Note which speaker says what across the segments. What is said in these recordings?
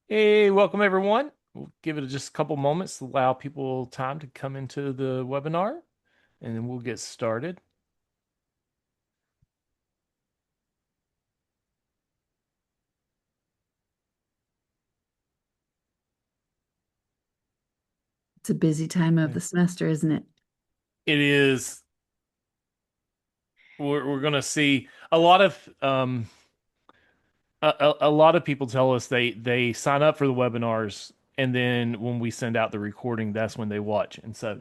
Speaker 1: Hey, welcome everyone. We'll give it just a couple moments to allow people time to come into the webinar, and then we'll get started.
Speaker 2: It's a busy time of
Speaker 1: Yeah.
Speaker 2: the semester, isn't it?
Speaker 1: It is, we're going to see a lot of a lot of people tell us they sign up for the webinars, and then when we send out the recording, that's when they watch. And so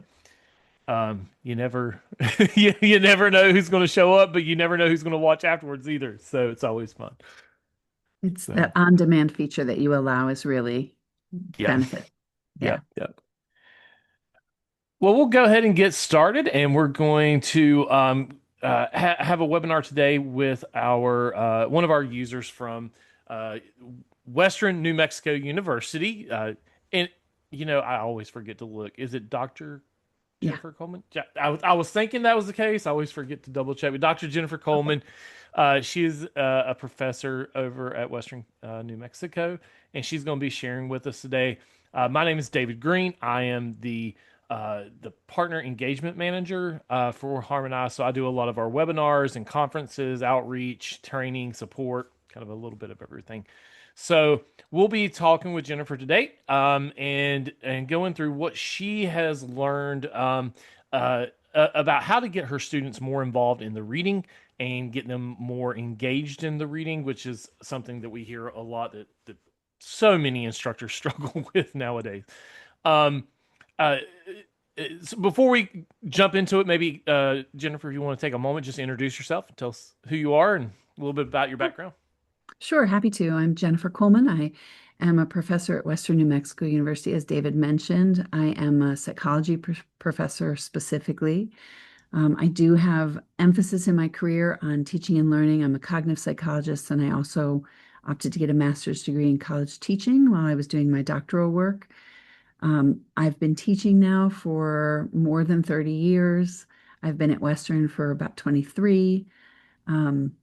Speaker 1: you never you never know who's going to show up, but you never know who's going to watch afterwards either. So it's always fun.
Speaker 2: It's
Speaker 1: So
Speaker 2: that on-demand feature that you allow is really
Speaker 1: yeah,
Speaker 2: benefit.
Speaker 1: yeah,
Speaker 2: Yeah.
Speaker 1: yeah. Well, we'll go ahead and get started, and we're going to have a webinar today with our one of our users from uh, Western New Mexico University. And I always forget to look. Is it Dr.
Speaker 2: Yeah.
Speaker 1: Jennifer Coleman? Yeah, I was thinking that was the case. I always forget to double check. But Dr. Jennifer Coleman, she is a professor over at Western New Mexico, and she's going to be sharing with us today. My name is David Green. I am the partner engagement manager for Harmonize. So I do a lot of our webinars and conferences, outreach, training, support, kind of a little bit of everything. So we'll be talking with Jennifer today, and going through what she has learned about how to get her students more involved in the reading and get them more engaged in the reading, which is something that we hear a lot that so many instructors struggle with nowadays. Um, uh, so before we jump into it, maybe Jennifer, if you want to take a moment, just introduce yourself, tell us who you are, and a little bit about your
Speaker 2: Sure.
Speaker 1: background.
Speaker 2: Sure, happy to. I'm Jennifer Coleman. I am a professor at Western New Mexico University, as David mentioned. I am a psychology professor specifically. I do have emphasis in my career on teaching and learning. I'm a cognitive psychologist, and I also opted to get a master's degree in college teaching while I was doing my doctoral work. I've been teaching now for more than 30 years. I've been at Western for about 23. Um,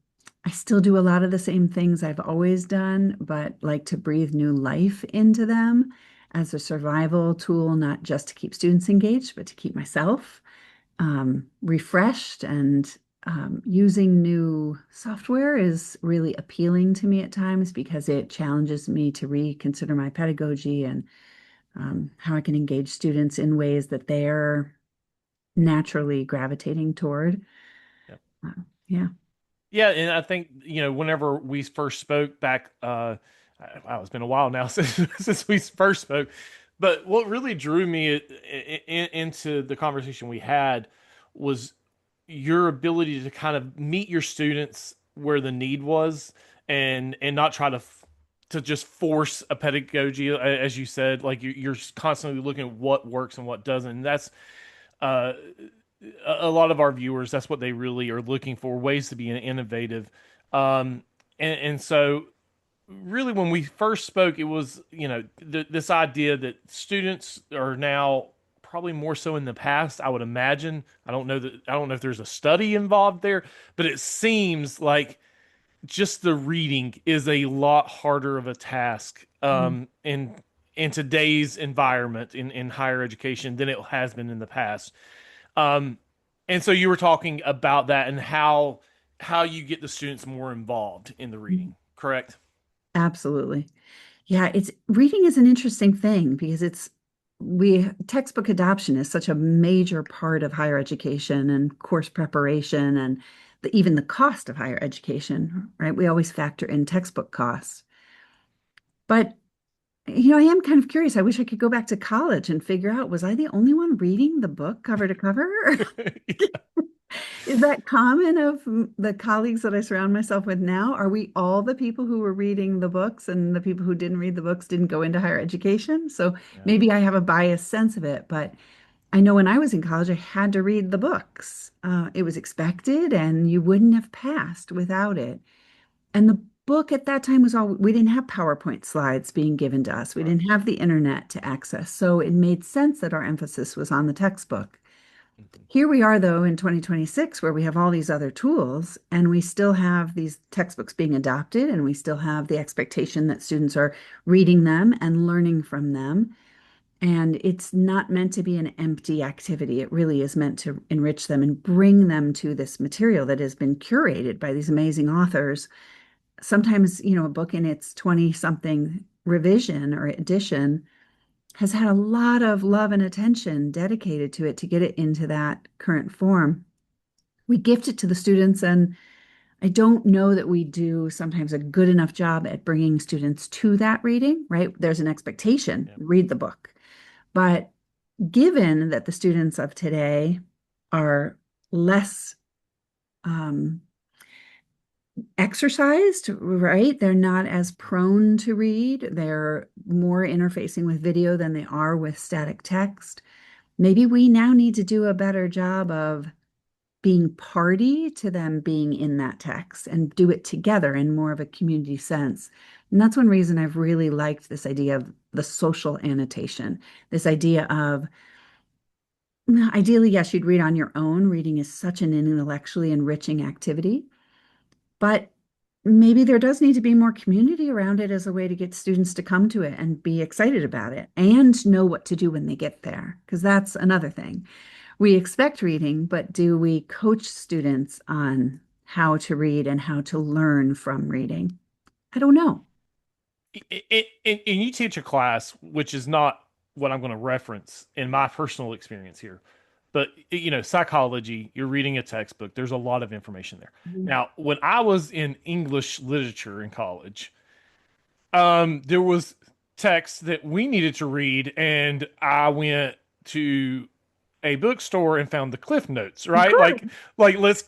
Speaker 2: I still do a lot of the same things I've always done, but like to breathe new life into them as a survival tool, not just to keep students engaged, but to keep myself refreshed. And using new software is really appealing to me at times because it challenges me to reconsider my pedagogy and how I can engage students in ways that they're naturally gravitating toward.
Speaker 1: Yep.
Speaker 2: Uh, yeah.
Speaker 1: Yeah, and I think whenever we first spoke back, wow, it's been a while now since we first spoke. But what really drew me into the conversation we had was your ability to kind of meet your students where the need was, and not try to just force a pedagogy, as you said. Like you're constantly looking at what works and what doesn't. And that's uh, a lot of our viewers, that's what they really are looking for, ways to be innovative. And so really when we first spoke, it was, this idea that students are now probably more so in the past, I would imagine. I don't know if there's a study involved there, but it seems like just the reading is a lot harder of a task in today's environment in higher education than it has been in the past. Um, and so you were talking about that and how you get the students more involved in the
Speaker 2: Mhm.
Speaker 1: reading, correct?
Speaker 2: Absolutely. Yeah, it's reading is an interesting thing because it's we textbook adoption is such a major part of higher education and course preparation and even the cost of higher education, right? We always factor in textbook costs. But I am kind of curious. I wish I could go back to college and figure out, was I the only one reading the book cover to cover? Is that common of the colleagues that I surround myself with now? Are we all the people who were reading the books and the people who didn't read the books didn't go into higher education? So
Speaker 1: Yeah,
Speaker 2: maybe I have a biased sense of it, but I know when I was in college, I had to read the books. It was expected, and you wouldn't have passed without it. And the book at that time was all, we didn't have PowerPoint slides being given to us. We
Speaker 1: right.
Speaker 2: didn't have the internet to access. So it made sense that our emphasis was on the textbook.
Speaker 1: Mhm.
Speaker 2: Here we are, though, in 2026, where we have all these other tools, and we still have these textbooks being adopted, and we still have the expectation that students are reading them and learning from them. And it's not meant to be an empty activity. It really is meant to enrich them and bring them to this material that has been curated by these amazing authors. Sometimes, a book in its 20 something revision or edition has had a lot of love and attention dedicated to it to get it into that current form. We gift it to the students, and I don't know that we do sometimes a good enough job at bringing students to that reading, right? There's an expectation,
Speaker 1: Yeah.
Speaker 2: read the book. But given that the students of today are less um, exercised, right? They're not as prone to read. They're more interfacing with video than they are with static text. Maybe we now need to do a better job of being party to them being in that text and do it together in more of a community sense. And that's one reason I've really liked this idea of the social annotation, this idea of ideally, yes, you'd read on your own. Reading is such an intellectually enriching activity, but maybe there does need to be more community around it as a way to get students to come to it and be excited about it and know what to do when they get there. Because that's another thing. We expect reading, but do we coach students on how to read and how to learn from reading? I don't know.
Speaker 1: And you teach a class, which is not what I'm going to reference in my personal experience here, but psychology, you're reading a textbook, there's a lot of information there.
Speaker 2: Mhm.
Speaker 1: Now, when I was in English literature in college, there was text that we needed to read, and I went to a bookstore and found the cliff notes,
Speaker 2: Of
Speaker 1: right?
Speaker 2: course.
Speaker 1: Like let's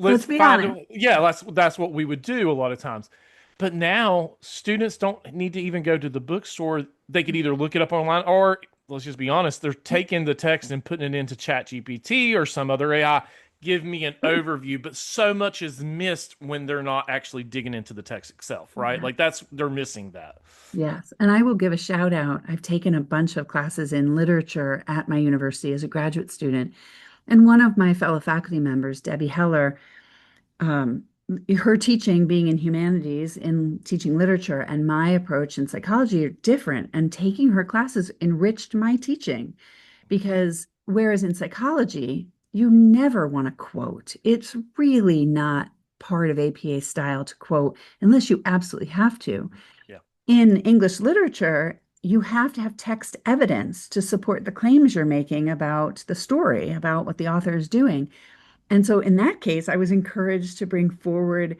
Speaker 2: Let's be
Speaker 1: find
Speaker 2: honest.
Speaker 1: a, yeah, that's what we would do a lot of times. But now students don't need to even go to the bookstore. They could either look it up online, or let's just be honest, they're taking the text and putting it into Chat GPT or some other AI. Give me an overview, but so much is missed when they're not actually digging into the text itself, right?
Speaker 2: Yeah.
Speaker 1: Like they're missing that.
Speaker 2: Yes. And I will give a shout out. I've taken a bunch of classes in literature at my university as a graduate student. And one of my fellow faculty members, Debbie Heller, um, her teaching being in humanities, in teaching literature, and my approach in psychology are different. And taking her classes enriched my teaching because whereas in psychology, you never want to quote. It's really not part of APA style to quote unless you absolutely have to.
Speaker 1: Yeah.
Speaker 2: In English literature, you have to have text evidence to support the claims you're making about the story, about what the author is doing. And so in that case, I was encouraged to bring forward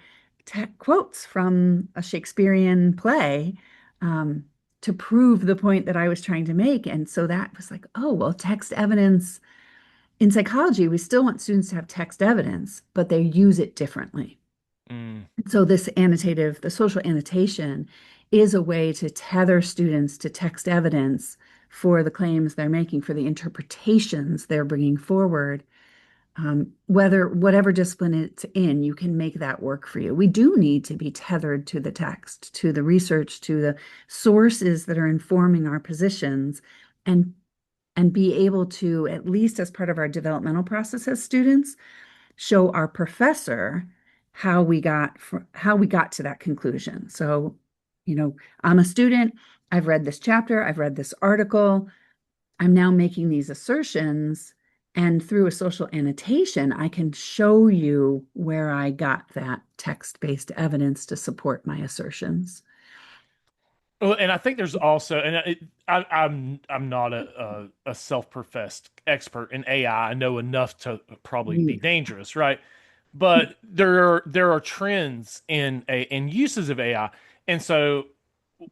Speaker 2: quotes from a Shakespearean play um, to prove the point that I was trying to make. And so that was like, oh, well, text evidence in psychology, we still want students to have text evidence, but they use it differently.
Speaker 1: Mm.
Speaker 2: So the social annotation is a way to tether students to text evidence for the claims they're making, for the interpretations they're bringing forward. Whatever discipline it's in, you can make that work for you. We do need to be tethered to the text, to the research, to the sources that are informing our positions, and be able to, at least as part of our developmental process as students, show our professor how we got to that conclusion. So, I'm a student, I've read this chapter, I've read this article, I'm now making these assertions, and through a social annotation, I can show you where I got that text-based evidence to support my assertions.
Speaker 1: Well, and I think there's also, and I'm not a self-professed expert in AI. I know enough to probably be
Speaker 2: Mm.
Speaker 1: dangerous, right? But there are trends in uses of AI, and so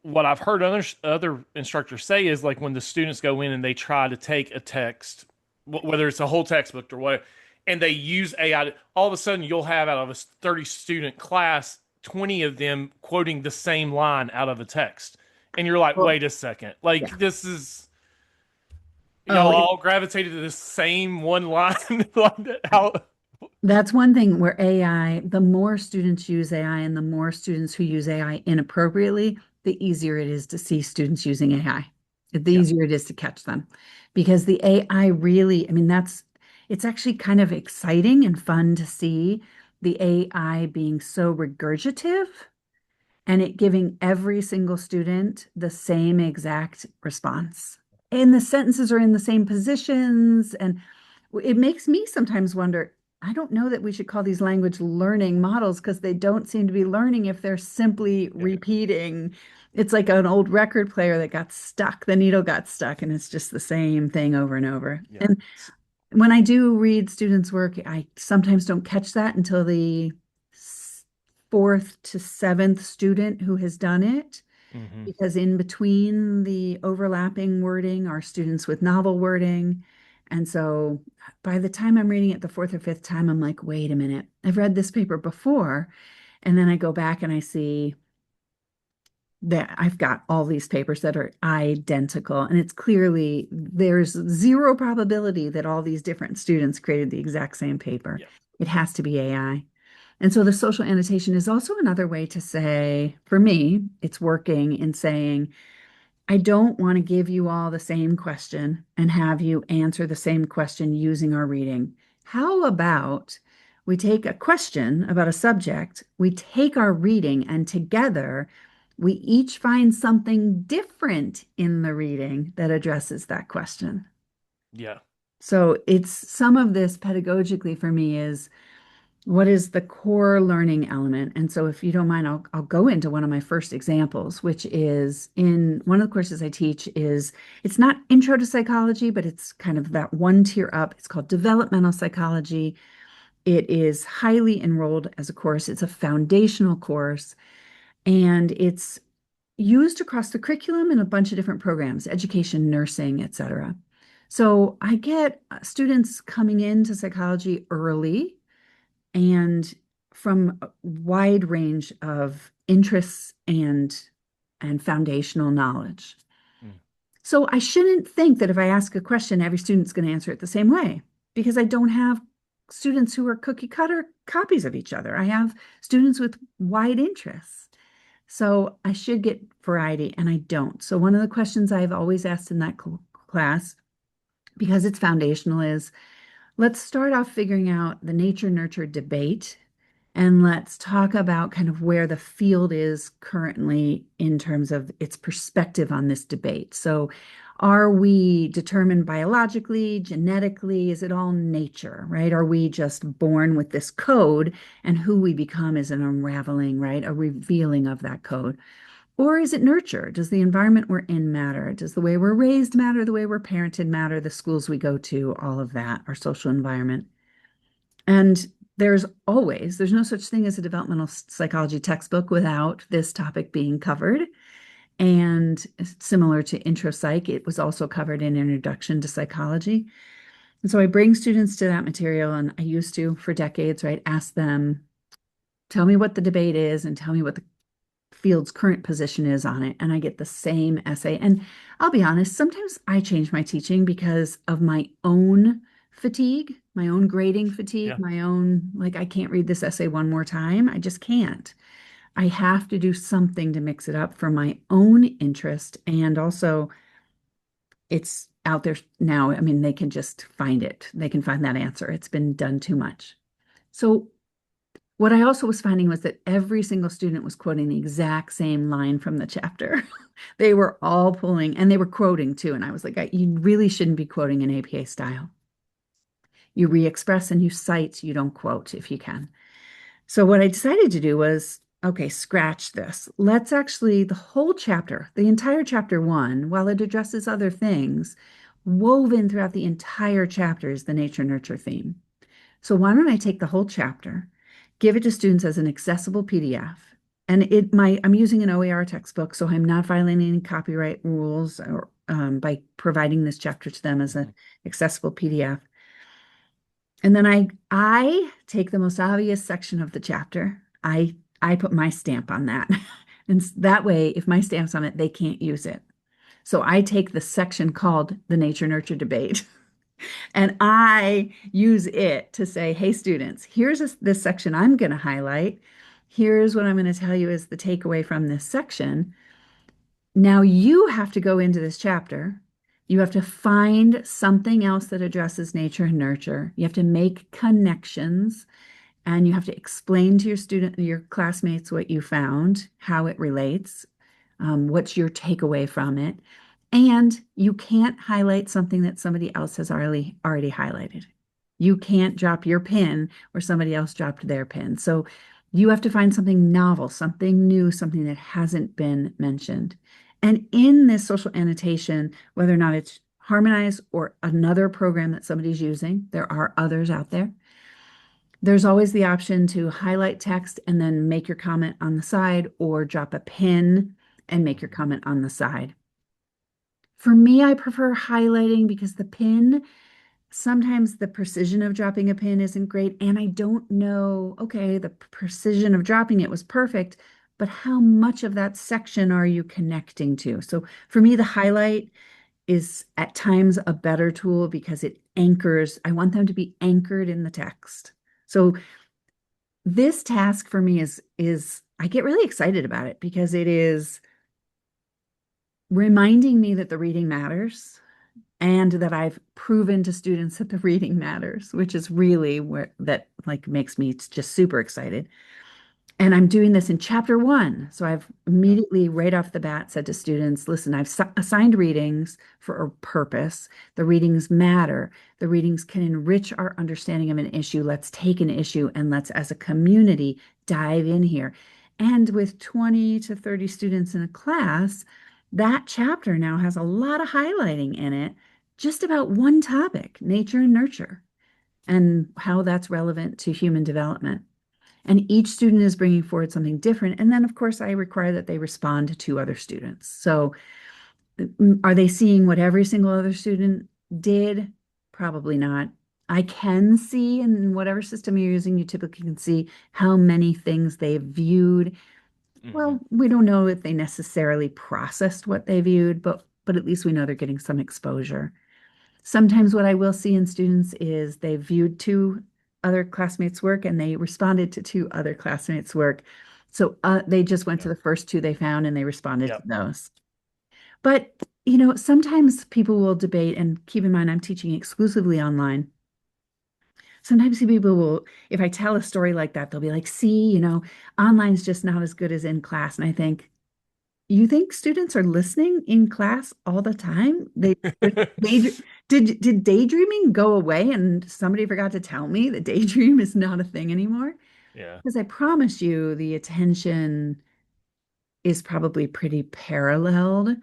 Speaker 1: what I've heard other instructors say is like when the students go in and they try to take a text, whether it's a whole textbook or what, and they use AI, all of a sudden you'll have out of a 30 student class, 20 of them quoting the same line out of a text, and you're like,
Speaker 2: Well,
Speaker 1: wait a second,
Speaker 2: yeah.
Speaker 1: like this is y'all
Speaker 2: Oh,
Speaker 1: all gravitated to the same one line, like how?
Speaker 2: that's one thing where AI, the more students use AI and the more students who use AI inappropriately, the easier it is to see students using AI. the
Speaker 1: Yeah.
Speaker 2: easier it is to catch them. Because the AI really, I mean, it's actually kind of exciting and fun to see the AI being so regurgitative and it giving every single student the same exact response. And the sentences are in the same positions. And it makes me sometimes wonder, I don't know that we should call these language learning models because they don't seem to be learning if they're simply
Speaker 1: Yeah.
Speaker 2: repeating. It's like an old record player that got stuck, the needle got stuck, and it's just the same thing over and over.
Speaker 1: Yeah.
Speaker 2: And when I do read students' work, I sometimes don't catch that until the fourth to seventh student who has done it,
Speaker 1: Hmm.
Speaker 2: because in between the overlapping wording are students with novel wording. And so by the time I'm reading it the fourth or fifth time, I'm like, wait a minute, I've read this paper before. And then I go back and I see that I've got all these papers that are identical. And it's clearly there's zero probability that all these different students created the exact same paper.
Speaker 1: Yeah.
Speaker 2: It has to be AI. And so the social annotation is also another way to say, for me, it's working in saying, I don't want to give you all the same question and have you answer the same question using our reading. How about we take a question about a subject, we take our reading, and together we each find something different in the reading that addresses that question.
Speaker 1: Yeah.
Speaker 2: So it's some of this pedagogically for me is what is the core learning element? And so, if you don't mind, I'll go into one of my first examples, which is in one of the courses I teach is it's not intro to psychology, but it's kind of that one tier up. It's called developmental psychology. It is highly enrolled as a course. It's a foundational course, and it's used across the curriculum in a bunch of different programs, education, nursing, et cetera. So I get students coming into psychology early and from a wide range of interests and foundational knowledge.
Speaker 1: Mm.
Speaker 2: So I shouldn't think that if I ask a question, every student's going to answer it the same way because I don't have students who are cookie cutter copies of each other. I have students with wide interests. So I should get variety and I don't. So one of the questions I've always asked in that class, because it's foundational, is let's start off figuring out the nature nurture debate and let's talk about kind of where the field is currently in terms of its perspective on this debate. So, are we determined biologically, genetically? Is it all nature, right? Are we just born with this code and who we become is an unraveling, right? A revealing of that code. Or is it nurture? Does the environment we're in matter? Does the way we're raised matter? The way we're parented matter? The schools we go to, all of that, our social environment. And there's no such thing as a developmental psychology textbook without this topic being covered. And similar to intro psych, it was also covered in Introduction to Psychology. And so I bring students to that material, and I used to for decades, right? Ask them, tell me what the debate is and tell me what the field's current position is on it. And I get the same essay. And I'll be honest, sometimes I change my teaching because of my own fatigue, my own grading fatigue,
Speaker 1: Yeah.
Speaker 2: my own, like, I can't read this essay one more time. I just can't. I have to do something to mix it up for my own interest. And also, it's out there now. I mean, they can just find it, they can find that answer. It's been done too much. So, what I also was finding was that every single student was quoting the exact same line from the chapter. They were all pulling and they were quoting too. And I was like, you really shouldn't be quoting in APA style. You re-express and you cite, you don't quote if you can. So what I decided to do was, okay, scratch this. Let's actually, the whole chapter, the entire chapter one, while it addresses other things, woven throughout the entire chapter is the nature nurture theme. So why don't I take the whole chapter, give it to students as an accessible PDF, and I'm using an OER textbook, so I'm not violating any copyright rules or by providing this chapter to them as an
Speaker 1: Hmm.
Speaker 2: accessible PDF. And then I take the most obvious section of the chapter. I put my stamp on that. And that way, if my stamp's on it, they can't use it. So I take the section called the nature nurture debate and I use it to say, hey, students, here's this section I'm going to highlight. Here's what I'm going to tell you is the takeaway from this section. Now you have to go into this chapter. You have to find something else that addresses nature and nurture. You have to make connections and you have to explain to your classmates what you found, how it relates, what's your takeaway from it. And you can't highlight something that somebody else has already highlighted. You can't drop your pin where somebody else dropped their pin. So you have to find something novel, something new, something that hasn't been mentioned. And in this social annotation, whether or not it's Harmonize or another program that somebody's using, there are others out there. There's always the option to highlight text and then make your comment on the side or drop a pin and make your comment on the side. For me, I prefer highlighting because the pin, sometimes the precision of dropping a pin isn't great. And I don't know, okay, the precision of dropping it was perfect, but how much of that section are you connecting to? So for me, the highlight is at times a better tool because it anchors, I want them to be anchored in the text. So this task for me is I get really excited about it because it is reminding me that the reading matters and that I've proven to students that the reading matters, which is really where that like makes me just super excited. And I'm doing this in chapter one. So I've
Speaker 1: Yeah.
Speaker 2: immediately, right off the bat, said to students, listen, I've assigned readings for a purpose. The readings matter. The readings can enrich our understanding of an issue. Let's take an issue and let's, as a community, dive in here. And with 20 to 30 students in a class, that chapter now has a lot of highlighting in it, just about one topic, nature and nurture, and how that's relevant to human development. And each student is bringing forward something different. And then, of course, I require that they respond to other students. So, are they seeing what every single other student did? Probably not. I can see in whatever system you're using, you typically can see how many things they viewed.
Speaker 1: Hmm.
Speaker 2: Well, we don't know if they necessarily processed what they viewed, but at least we know they're getting some exposure. Sometimes what I will see in students is they viewed two other classmates' work and they responded to two other classmates' work. So they just went to
Speaker 1: Yeah.
Speaker 2: the first two they found and they responded to
Speaker 1: Yep.
Speaker 2: those. But, you know, sometimes people will debate, and keep in mind, I'm teaching exclusively online. Sometimes people will, if I tell a story like that, they'll be like, see, online's just not as good as in class. And I think, you think students are listening in class all the time? They did daydreaming go away and somebody forgot to tell me that daydream is not a thing anymore?
Speaker 1: Yeah.
Speaker 2: Because I promise you the attention is probably pretty paralleled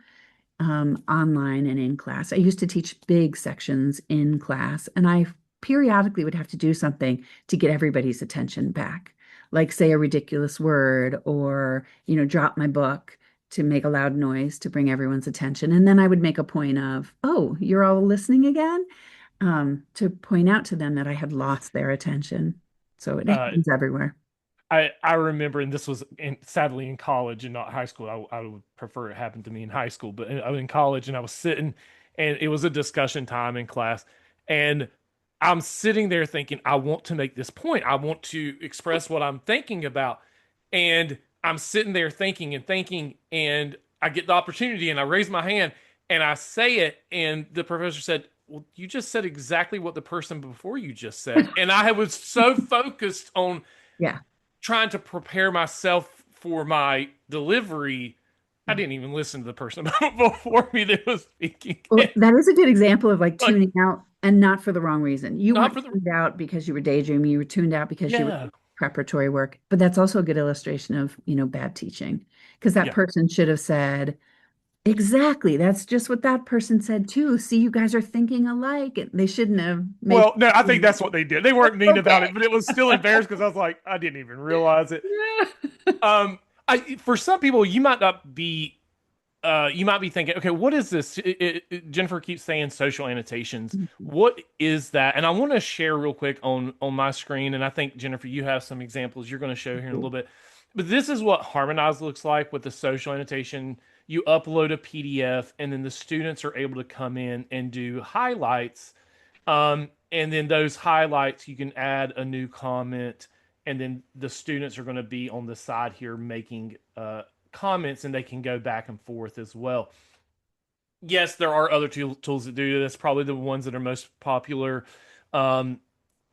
Speaker 2: online and in class. I used to teach big sections in class, and I periodically would have to do something to get everybody's attention back, like say a ridiculous word or, drop my book to make a loud noise to bring everyone's attention. And then I would make a point of, oh, you're all listening again, to point out to them that I had lost their attention. So it
Speaker 1: Uh,
Speaker 2: happens everywhere.
Speaker 1: I remember, and this was sadly in college and not high school. I would prefer it happened to me in high school, but I was in college and I was sitting, and it was a discussion time in class, and I'm sitting there thinking, I want to make this point. I want to express what I'm thinking about, and I'm sitting there thinking and thinking, and I get the opportunity, and I raise my hand, and I say it, and the professor said, "Well, you just said exactly what the person before you just said," and I was so focused on
Speaker 2: Yeah.
Speaker 1: trying to prepare myself for my delivery, I
Speaker 2: Yeah.
Speaker 1: didn't even listen to the person before me that was speaking.
Speaker 2: Well, that is a good example of like
Speaker 1: Like,
Speaker 2: tuning out and not for the wrong reason. You
Speaker 1: not
Speaker 2: weren't
Speaker 1: for the,
Speaker 2: tuned out because you were daydreaming. You were tuned out because you were
Speaker 1: yeah,
Speaker 2: doing preparatory work. But that's also a good illustration of, bad teaching because that
Speaker 1: yeah.
Speaker 2: person should have said, exactly. That's just what that person said too. See, you guys are thinking alike. And they shouldn't have made.
Speaker 1: Well, no, I think that's what they did. They weren't mean about it,
Speaker 2: Okay.
Speaker 1: but it was still embarrassed because I was like, I didn't even realize it.
Speaker 2: Yeah.
Speaker 1: Um, for some people, you might be thinking, okay, what is this? Jennifer keeps saying social annotations. What is that? And I want to share real quick on my screen. And I think Jennifer, you have some examples you're going to show here in a little bit. But this is what Harmonize looks like with the social annotation. You upload a PDF, and then the students are able to come in and do highlights. And then those highlights, you can add a new comment, and then the students are going to be on the side here making comments and they can go back and forth as well. Yes, there are other tools that do this. Probably the ones that are most popular um,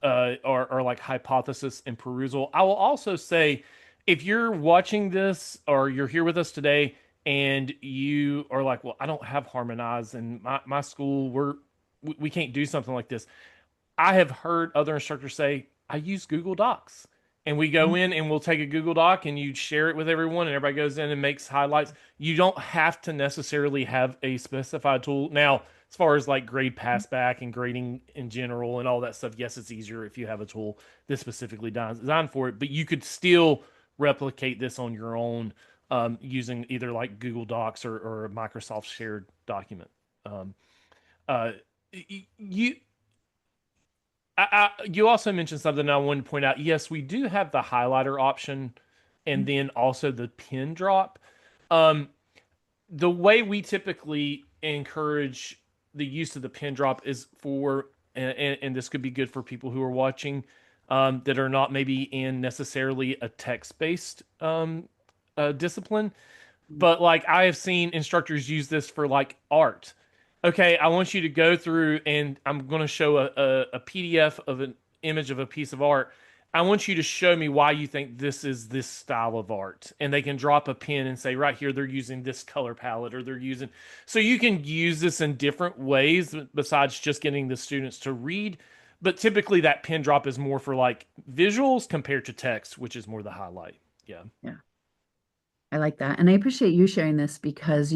Speaker 1: are like hypothesis and perusal. I will also say, if you're watching this or you're here with us today and you are like, well, I don't have Harmonize and my school, we can't do something like this. I have heard other instructors say, I use Google Docs. And we go in and we'll take a Google Doc and you share it with everyone, and everybody goes in and makes highlights. You don't have to necessarily have a specified tool. Now, as far as like grade pass back and grading in general and all that stuff, yes, it's easier if you have a tool that's specifically designed for it, but you could still replicate this on your own using either like Google Docs or a Microsoft shared document. Um, uh, you you also mentioned something I wanted to point out. Yes, we do have the highlighter option and then also the pin drop. Um, the way we typically encourage the use of the pin drop is for, and this could be good for people who are watching that are not maybe in necessarily a text-based discipline. But like I have seen instructors use this for like art. Okay, I want you to go through and I'm going to show a PDF of an image of a piece of art. I want you to show me why you think this is this style of art. And they can drop a pin and say, right here, they're using this color palette or they're using. So you can use this in different ways besides just getting the students to read. But typically that pin drop is more for like visuals compared to text, which is more the highlight. Yeah.
Speaker 2: Yeah, I like that. And I appreciate you sharing this because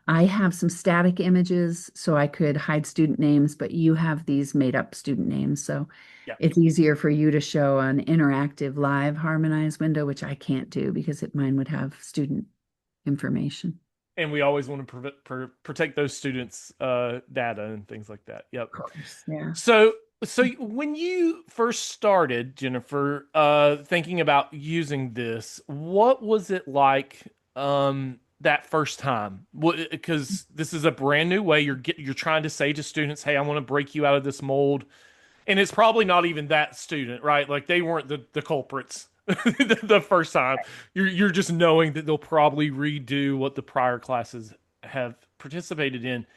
Speaker 2: I have some static images so I could hide student names, but you have these made up student names. So
Speaker 1: Yeah.
Speaker 2: it's easier for you to show an interactive live harmonized window, which I can't do because mine would have student information.
Speaker 1: And we always want to protect those students' data and things like that. Yep.
Speaker 2: Of course. Yeah.
Speaker 1: So, so when you first started, Jennifer, thinking about using this, what was it like that first time? Because this is a brand new way you're trying to say to students, "Hey, I want to break you out of this mold," and it's probably not even that student, right? Like they weren't the culprits the first time. You're just knowing that they'll probably redo what the prior classes have participated in.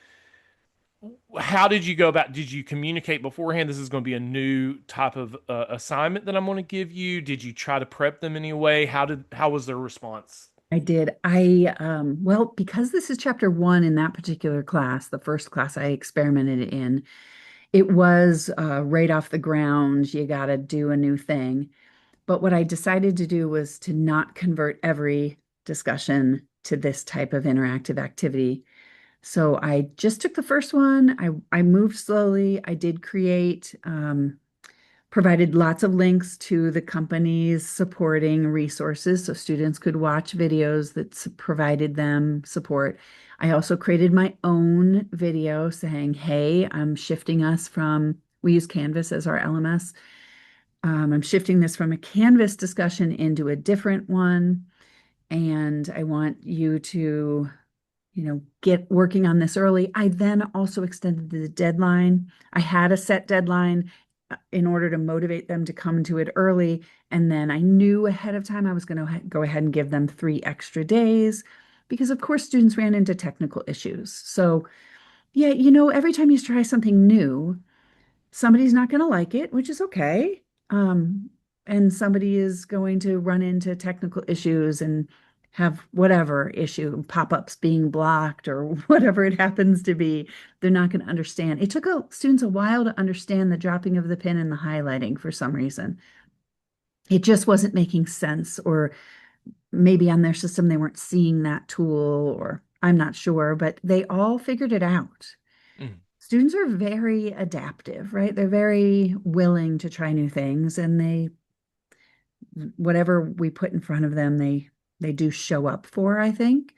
Speaker 1: How did you go about? Did you communicate beforehand? This is going to be a new type of assignment that I'm going to give you. Did you try to prep them anyway? How was their response?
Speaker 2: I did. Well, because this is chapter one in that particular class, the first class I experimented in, it was right off the ground. You got to do a new thing. But what I decided to do was to not convert every discussion to this type of interactive activity. So I just took the first one. I moved slowly. I did create, provided lots of links to the company's supporting resources so students could watch videos that provided them support. I also created my own video saying, hey, I'm shifting us from, we use Canvas as our LMS. I'm shifting this from a Canvas discussion into a different one. And I want you to get working on this early. I then also extended the deadline. I had a set deadline in order to motivate them to come to it early. And then I knew ahead of time I was going to go ahead and give them 3 extra days because, of course, students ran into technical issues. So, yeah, every time you try something new, somebody's not going to like it, which is okay. Um, and somebody is going to run into technical issues and have whatever issue, pop-ups being blocked or whatever it happens to be. They're not going to understand. It took students a while to understand the dropping of the pin and the highlighting for some reason. It just wasn't making sense, or maybe on their system they weren't seeing that tool, or I'm not sure, but they all figured it out.
Speaker 1: Mm.
Speaker 2: Students are very adaptive, right? They're very willing to try new things, and whatever we put in front of them, they do show up for, I think.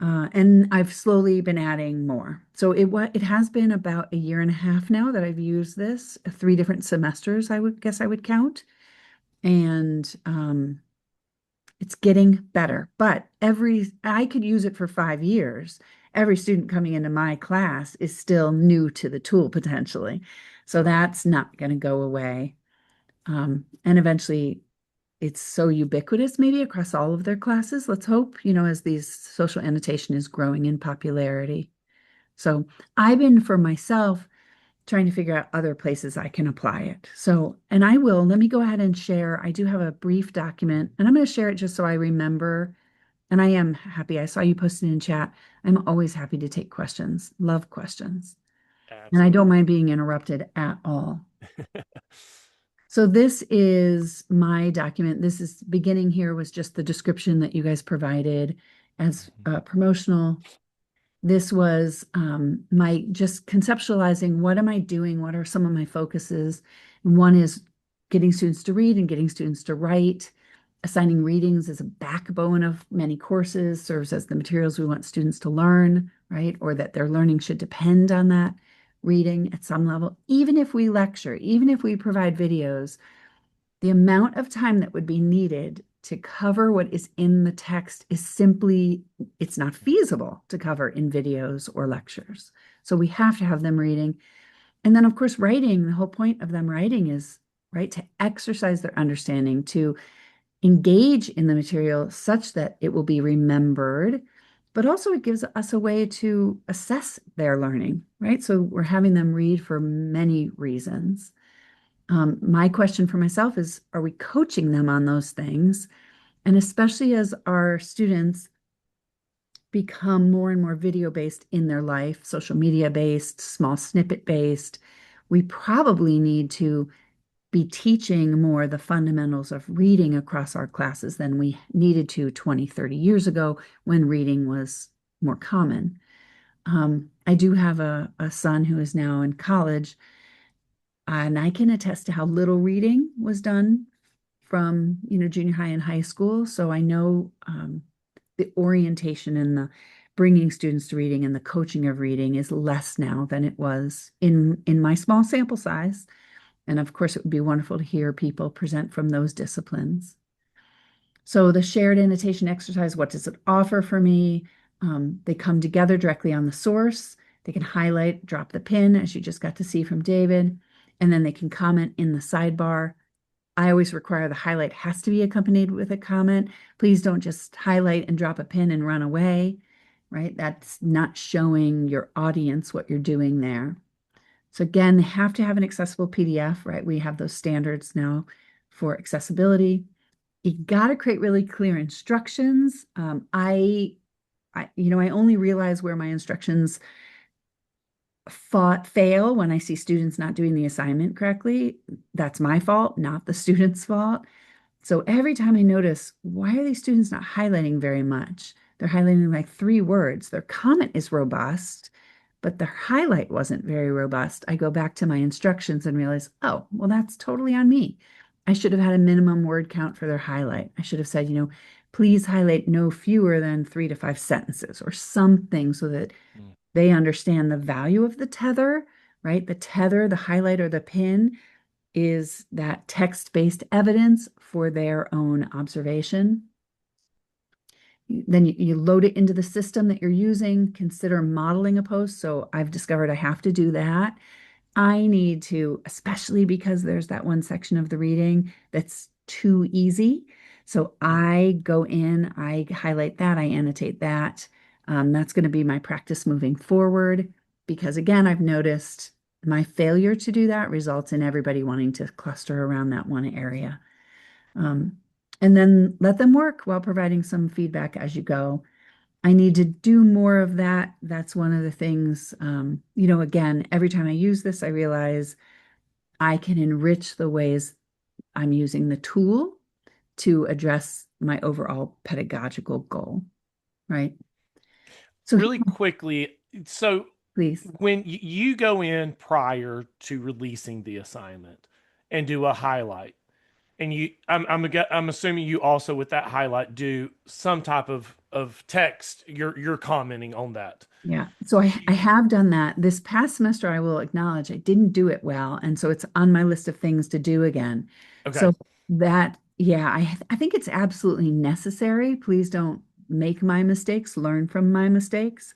Speaker 2: And I've slowly been adding more. So it has been about a year and a half now that I've used this, 3 different semesters, I would guess I would count. And it's getting better. But I could use it for 5 years. Every student coming into my class is still new to the tool potentially. So that's not going to go away. And eventually it's so ubiquitous maybe across all of their classes, let's hope, as these social annotation is growing in popularity. So I've been for myself trying to figure out other places I can apply it. So, and I will, let me go ahead and share. I do have a brief document and I'm going to share it just so I remember. And I am happy. I saw you posting in chat. I'm always happy to take questions, love questions. And I don't
Speaker 1: Absolutely.
Speaker 2: mind being interrupted at all. So this is my document. This is beginning here was just the description that you guys provided as
Speaker 1: Mhm.
Speaker 2: promotional. This was my just conceptualizing what am I doing? What are some of my focuses? And one is getting students to read and getting students to write. Assigning readings as a backbone of many courses serves as the materials we want students to learn, right? Or that their learning should depend on that reading at some level. Even if we lecture, even if we provide videos, the amount of time that would be needed to cover what is in the text is simply, it's not feasible to cover in videos or lectures. So we have to have them reading. And then, of course, writing, the whole point of them writing is, right, to exercise their understanding, to engage in the material such that it will be remembered, but also it gives us a way to assess their learning, right? So we're having them read for many reasons. My question for myself is, are we coaching them on those things? And especially as our students become more and more video based in their life, social media based, small snippet based, we probably need to be teaching more the fundamentals of reading across our classes than we needed to 20, 30 years ago when reading was more common. I do have a son who is now in college, and I can attest to how little reading was done from, junior high and high school. So I know the orientation and the bringing students to reading and the coaching of reading is less now than it was in my small sample size. And of course, it would be wonderful to hear people present from those disciplines. So the shared annotation exercise, what does it offer for me? They come together directly on the source. They can highlight, drop the pin, as you just got to see from David, and then they can comment in the sidebar. I always require the highlight has to be accompanied with a comment. Please don't just highlight and drop a pin and run away, right? That's not showing your audience what you're doing there. So again, they have to have an accessible PDF, right? We have those standards now for accessibility. You got to create really clear instructions. I only realize where my instructions fail when I see students not doing the assignment correctly. That's my fault, not the student's fault. So every time I notice, why are these students not highlighting very much? They're highlighting like 3 words. Their comment is robust, but their highlight wasn't very robust. I go back to my instructions and realize, oh, well, that's totally on me. I should have had a minimum word count for their highlight. I should have said, please highlight no fewer than 3 to 5 sentences or something so that
Speaker 1: Mm.
Speaker 2: they understand the value of the tether, right? The tether, the highlight, or the pin is that text-based evidence for their own observation. Then you load it into the system that you're using. Consider modeling a post. So I've discovered I have to do that. I need to, especially because there's that one section of the reading that's too easy. So
Speaker 1: Mm.
Speaker 2: I go in, I highlight that, I annotate that. That's going to be my practice moving forward because, again, I've noticed my failure to do that results in everybody wanting to cluster around that one area. Um, and then let them work while providing some feedback as you go. I need to do more of that. That's one of the things, again, every time I use this, I realize I can enrich the ways I'm using the tool to address my overall pedagogical goal, right? So,
Speaker 1: Really quickly, so
Speaker 2: please.
Speaker 1: when you go in prior to releasing the assignment and do a highlight, and I'm assuming you also with that highlight do some type of text. You're commenting on that.
Speaker 2: Yeah. So I have done that. This past semester, I will acknowledge I didn't do it well. And so it's on my list of things to do again.
Speaker 1: Okay.
Speaker 2: So that, yeah, I think it's absolutely necessary. Please don't make my mistakes, learn from my mistakes.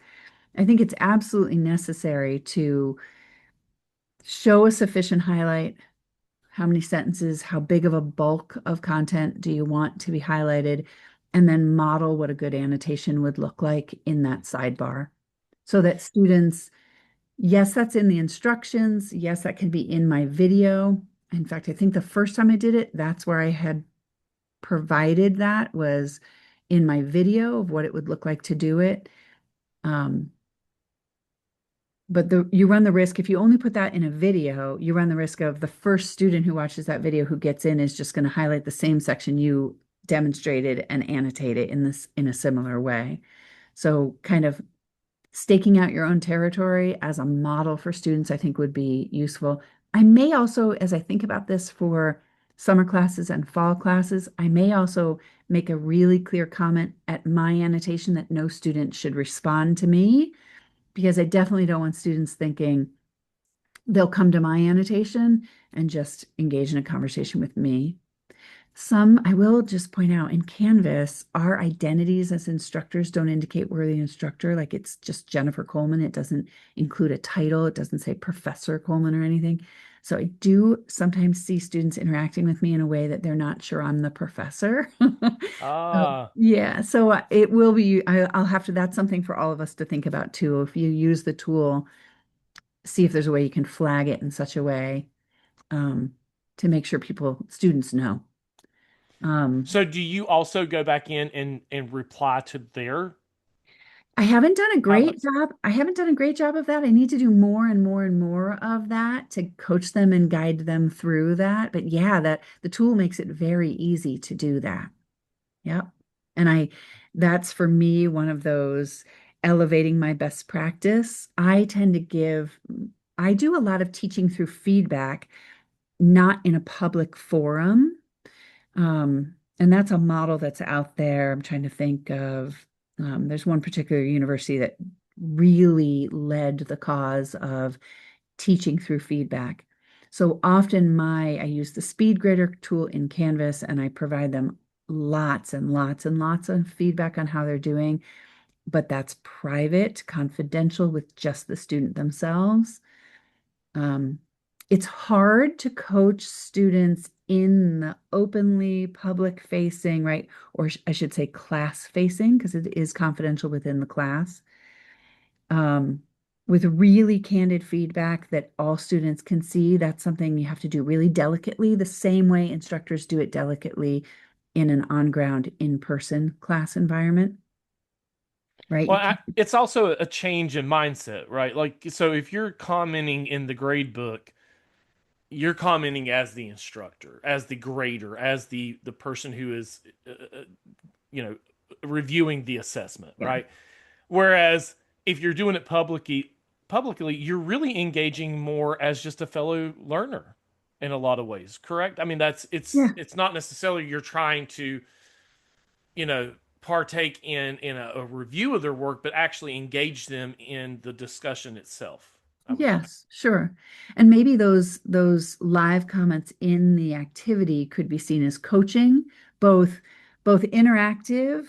Speaker 2: I think it's absolutely necessary to show a sufficient highlight, how many sentences, how big of a bulk of content do you want to be highlighted, and then model what a good annotation would look like in that sidebar so that students, yes, that's in the instructions. Yes, that can be in my video. In fact, I think the first time I did it, that's where I had provided that was in my video of what it would look like to do it. Um, but you run the risk if you only put that in a video, you run the risk of the first student who watches that video who gets in is just going to highlight the same section you demonstrated and annotate it in a similar way. So kind of staking out your own territory as a model for students, I think would be useful. I may also, as I think about this for summer classes and fall classes, I may also make a really clear comment at my annotation that no student should respond to me because I definitely don't want students thinking they'll come to my annotation and just engage in a conversation with me. Some, I will just point out in Canvas, our identities as instructors don't indicate we're the instructor. Like it's just Jennifer Coleman. It doesn't include a title. It doesn't say Professor Coleman or anything. So I do sometimes see students interacting with me in a way that they're not sure I'm the professor. So,
Speaker 1: Ah.
Speaker 2: yeah, so it will be, I'll have to, that's something for all of us to think about too. If you use the tool, see if there's a way you can flag it in such a way um, to make sure students know. Um,
Speaker 1: So do you also go back in and reply to their
Speaker 2: I haven't done a great
Speaker 1: highlights?
Speaker 2: job. I haven't done a great job of that. I need to do more and more and more of that to coach them and guide them through that. But yeah, that the tool makes it very easy to do that. Yep. And that's for me one of those elevating my best practice. I do a lot of teaching through feedback, not in a public forum. And that's a model that's out there. I'm trying to think of, there's one particular university that really led the cause of teaching through feedback. So often I use the speed grader tool in Canvas and I provide them lots and lots and lots of feedback on how they're doing, but that's private, confidential with just the student themselves. Um, it's hard to coach students in the openly public facing, right? Or I should say class facing, because it is confidential within the class. Um, with really candid feedback that all students can see, that's something you have to do really delicately, the same way instructors do it delicately in an on-ground, in-person class environment, right?
Speaker 1: Well,
Speaker 2: You can,
Speaker 1: it's also a change in mindset, right? Like, so if you're commenting in the grade book, you're commenting as the instructor, as the grader, as the person who is, you know, reviewing the assessment,
Speaker 2: yeah.
Speaker 1: right? Whereas if you're doing it publicly, you're really engaging more as just a fellow learner in a lot of ways, correct? I mean,
Speaker 2: Yeah.
Speaker 1: it's not necessarily you're trying to, you know, partake in a review of their work, but actually engage them in the discussion itself, I would think.
Speaker 2: Yes, sure. And maybe those live comments in the activity could be seen as coaching, both both interactive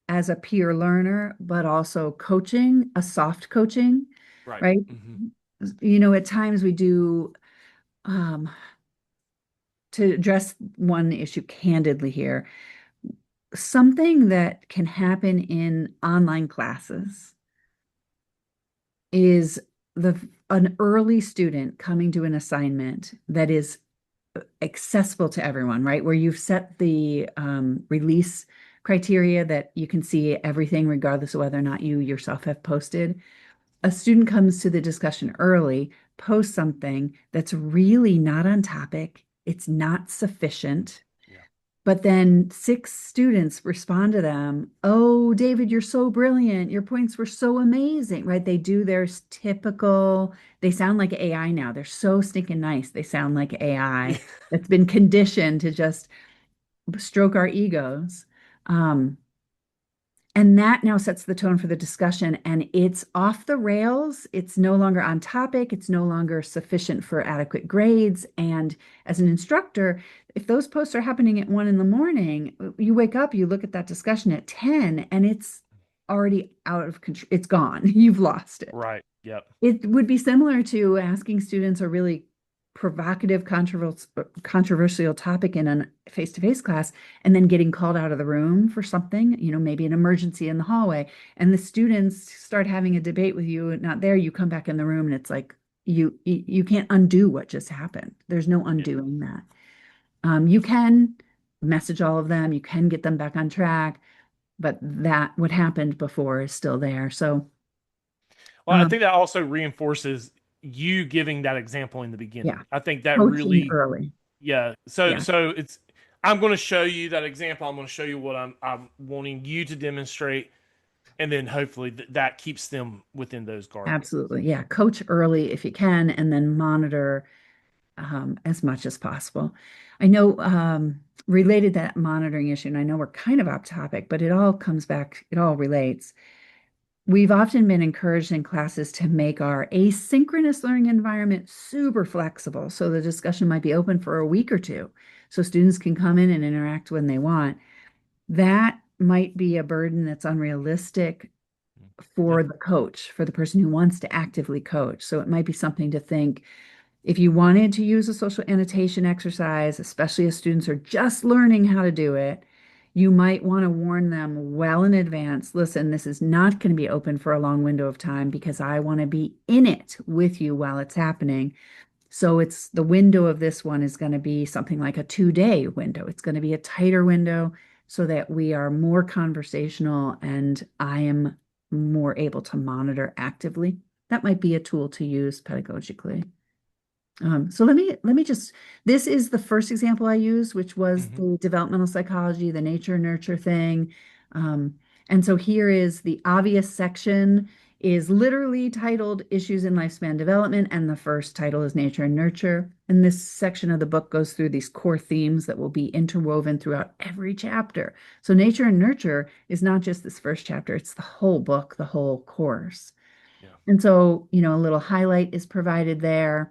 Speaker 2: as a peer learner, but also coaching, a soft coaching,
Speaker 1: Right.
Speaker 2: right?
Speaker 1: Hmm.
Speaker 2: At times we do um, to address one issue candidly here, something that can happen in online classes is the an early student coming to an assignment that is accessible to everyone, right? Where you've set the release criteria that you can see everything regardless of whether or not you yourself have posted. A student comes to the discussion early, posts something that's really not on topic, it's not sufficient,
Speaker 1: Yeah.
Speaker 2: but then six students respond to them. Oh, David, you're so brilliant. Your points were so amazing, right? They do their typical, they sound like AI now. They're so stinking nice. They sound like
Speaker 1: Yeah.
Speaker 2: AI that's been conditioned to just stroke our egos. Um, and that now sets the tone for the discussion, and it's off the rails. It's no longer on topic. It's no longer sufficient for adequate grades. And as an instructor, if those posts are happening at 1 in the morning, you wake up, you look at that discussion at 10, and it's already out of control. It's gone. You've lost it.
Speaker 1: Right. Yep.
Speaker 2: It would be similar to asking students a really provocative, controversial topic in a face-to-face class and then getting called out of the room for something, maybe an emergency in the hallway, and the students start having a debate with you, not there, you come back in the room and it's like you can't undo what just happened. There's no
Speaker 1: Yeah.
Speaker 2: undoing that. You can message all of them, you can get them back on track, but that what happened before is still there. So,
Speaker 1: Well, I
Speaker 2: um,
Speaker 1: think that also reinforces you giving that example in the
Speaker 2: yeah,
Speaker 1: beginning. I think that
Speaker 2: coaching
Speaker 1: really,
Speaker 2: early.
Speaker 1: yeah. So,
Speaker 2: Yeah,
Speaker 1: so it's, I'm going to show you that example. I'm going to show you what I'm wanting you to demonstrate, and then hopefully that keeps them within those guardrails.
Speaker 2: absolutely. Yeah, coach early if you can, and then monitor as much as possible. I know related to that monitoring issue, and I know we're kind of off topic, but it all comes back, it all relates. We've often been encouraged in classes to make our asynchronous learning environment super flexible. So the discussion might be open for a week or two. So students can come in and interact when they want. That might be a burden that's unrealistic
Speaker 1: Yeah.
Speaker 2: for the coach, for the person who wants to actively coach. So it might be something to think if you wanted to use a social annotation exercise, especially as students are just learning how to do it, you might want to warn them well in advance. Listen, this is not going to be open for a long window of time because I want to be in it with you while it's happening. So it's the window of this one is going to be something like a 2-day window. It's going to be a tighter window so that we are more conversational and I am more able to monitor actively. That might be a tool to use pedagogically. So let me just this is the first example I used, which was
Speaker 1: Hmm.
Speaker 2: the developmental psychology, the nature and nurture thing. Um, and so here is the obvious section is literally titled Issues in Lifespan Development, and the first title is Nature and Nurture. And this section of the book goes through these core themes that will be interwoven throughout every chapter. So nature and nurture is not just this first chapter, it's the whole book, the whole course.
Speaker 1: Yeah.
Speaker 2: And so, a little highlight is provided there.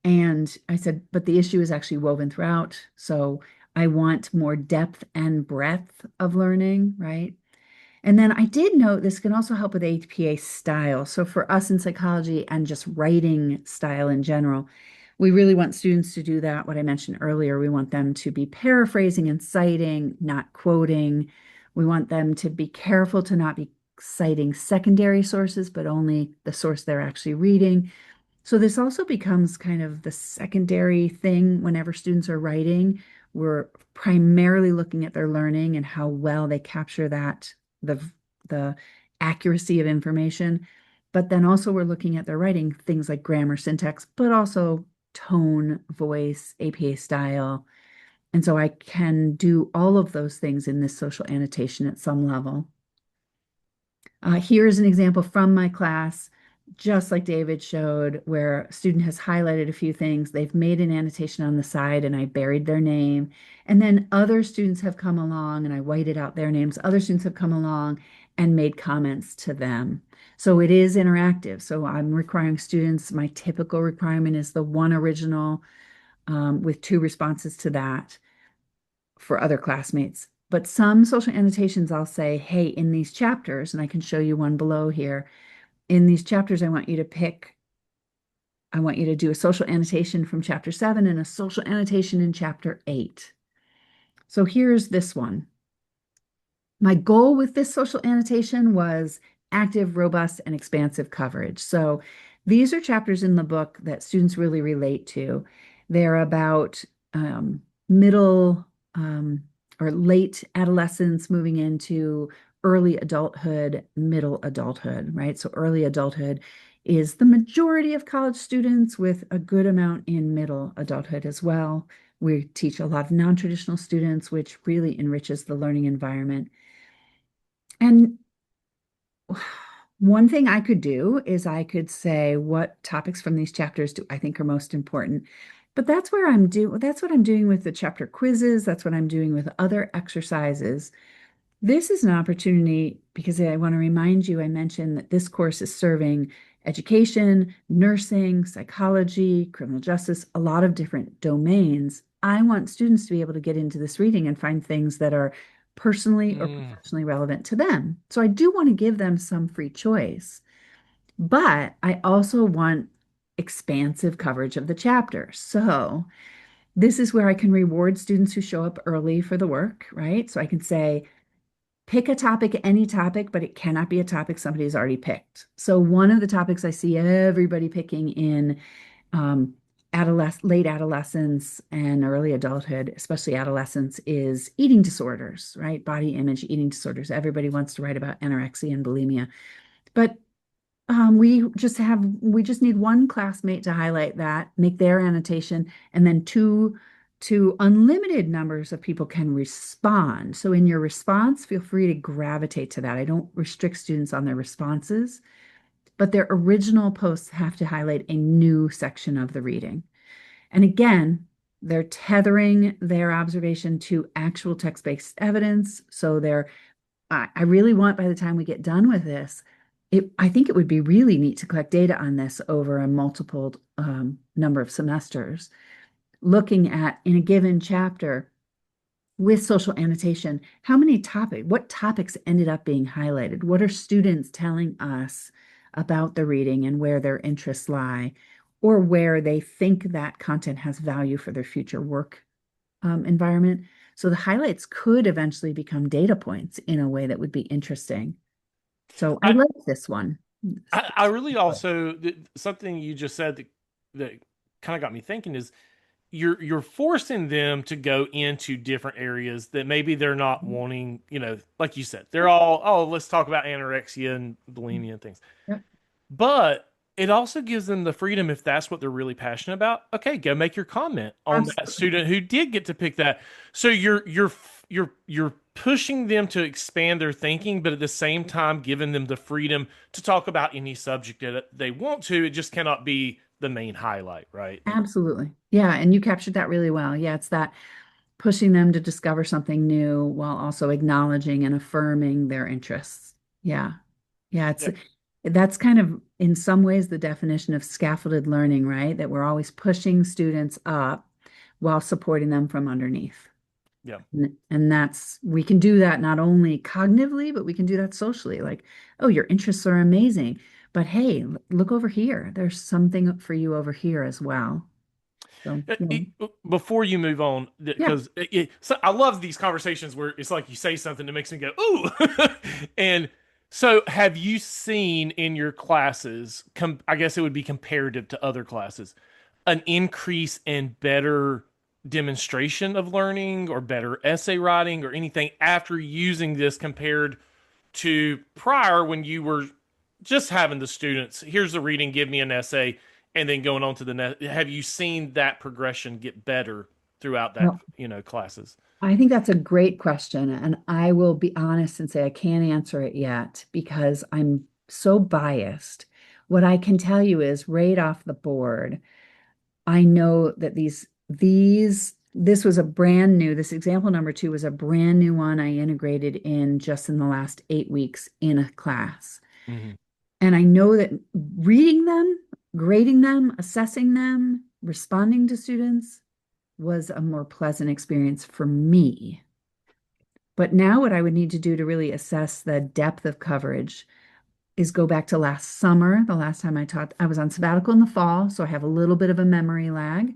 Speaker 2: And I said, but the issue is actually woven throughout. So I want more depth and breadth of learning, right? And then I did note this can also help with APA style. So for us in psychology and just writing style in general, we really want students to do that. What I mentioned earlier, we want them to be paraphrasing and citing, not quoting. We want them to be careful to not be citing secondary sources, but only the source they're actually reading. So this also becomes kind of the secondary thing whenever students are writing. We're primarily looking at their learning and how well they capture that, the accuracy of information. But then also we're looking at their writing, things like grammar, syntax, but also tone, voice, APA style. And so I can do all of those things in this social annotation at some level. Here's an example from my class, just like David showed, where a student has highlighted a few things. They've made an annotation on the side and I buried their name. And then other students have come along and I whited out their names. Other students have come along and made comments to them. So it is interactive. So I'm requiring students, my typical requirement is the one original with two responses to that for other classmates. But some social annotations, I'll say, hey, in these chapters, and I can show you one below here, in these chapters, I want you to do a social annotation from chapter 7 and a social annotation in chapter 8. So here's this one. My goal with this social annotation was active, robust, and expansive coverage. So these are chapters in the book that students really relate to. They're about middle or late adolescence moving into early adulthood, middle adulthood, right? So early adulthood is the majority of college students with a good amount in middle adulthood as well. We teach a lot of non-traditional students, which really enriches the learning environment. And one thing I could do is I could say what topics from these chapters do I think are most important. But that's what I'm doing with the chapter quizzes, that's what I'm doing with other exercises. This is an opportunity because I want to remind you, I mentioned that this course is serving education, nursing, psychology, criminal justice, a lot of different domains. I want students to be able to get into this reading and find things that are personally or
Speaker 1: Mm.
Speaker 2: professionally relevant to them. So I do want to give them some free choice, but I also want expansive coverage of the chapter. So this is where I can reward students who show up early for the work, right? So I can say, pick a topic, any topic, but it cannot be a topic somebody's already picked. So one of the topics I see everybody picking in um, late adolescence and early adulthood, especially adolescence, is eating disorders, right? Body image eating disorders. Everybody wants to write about anorexia and bulimia, but we just need one classmate to highlight that, make their annotation, and then two unlimited numbers of people can respond. So in your response, feel free to gravitate to that. I don't restrict students on their responses, but their original posts have to highlight a new section of the reading. And again, they're tethering their observation to actual text-based evidence. So I really want by the time we get done with this, I think it would be really neat to collect data on this over a multiple number of semesters, looking at in a given chapter with social annotation, what topics ended up being highlighted? What are students telling us about the reading and where their interests lie, or where they think that content has value for their future work environment? So the highlights could eventually become data points in a way that would be interesting. So I
Speaker 1: I,
Speaker 2: like this one.
Speaker 1: I really also something you just said that kind of got me thinking is you're forcing them to go into different areas that maybe they're not wanting, like you said, they're all, oh, let's talk about anorexia and bulimia and things.
Speaker 2: Yep,
Speaker 1: But it also gives them the freedom if that's what they're really passionate about. Okay, go make your comment on that
Speaker 2: absolutely.
Speaker 1: student who did get to pick that. So you're pushing them to expand their thinking, but at the same time giving them the freedom to talk about any subject that they want to. It just cannot be the main highlight, right?
Speaker 2: Absolutely. Yeah, and you captured that really well. Yeah, it's that pushing them to discover something new while also acknowledging and affirming their interests. Yeah. Yeah,
Speaker 1: Yep.
Speaker 2: that's kind of in some ways the definition of scaffolded learning, right? That we're always pushing students up while supporting them from underneath.
Speaker 1: Yeah.
Speaker 2: And that's we can do that not only cognitively, but we can do that socially. Like, oh, your interests are amazing, but hey, look over here. There's something for you over here as well. So,
Speaker 1: Before you move on,
Speaker 2: yeah.
Speaker 1: because so I love these conversations where it's like you say something that makes me go, ooh. And so, have you seen in your classes, I guess it would be comparative to other classes, an increase in better demonstration of learning or better essay writing or anything after using this compared to prior when you were just having the students, here's the reading, give me an essay, and then going on to the next? Have you seen that progression get better throughout that,
Speaker 2: Well,
Speaker 1: classes?
Speaker 2: I think that's a great question. And I will be honest and say I can't answer it yet because I'm so biased. What I can tell you is right off the board, I know that this was a brand new, this example number two was a brand new one I integrated in just in the last 8 weeks in a class.
Speaker 1: Hmm.
Speaker 2: And I know that reading them, grading them, assessing them, responding to students was a more pleasant experience for me. But now, what I would need to do to really assess the depth of coverage is go back to last summer. The last time I taught, I was on sabbatical in the fall, so I have a little bit of a memory lag.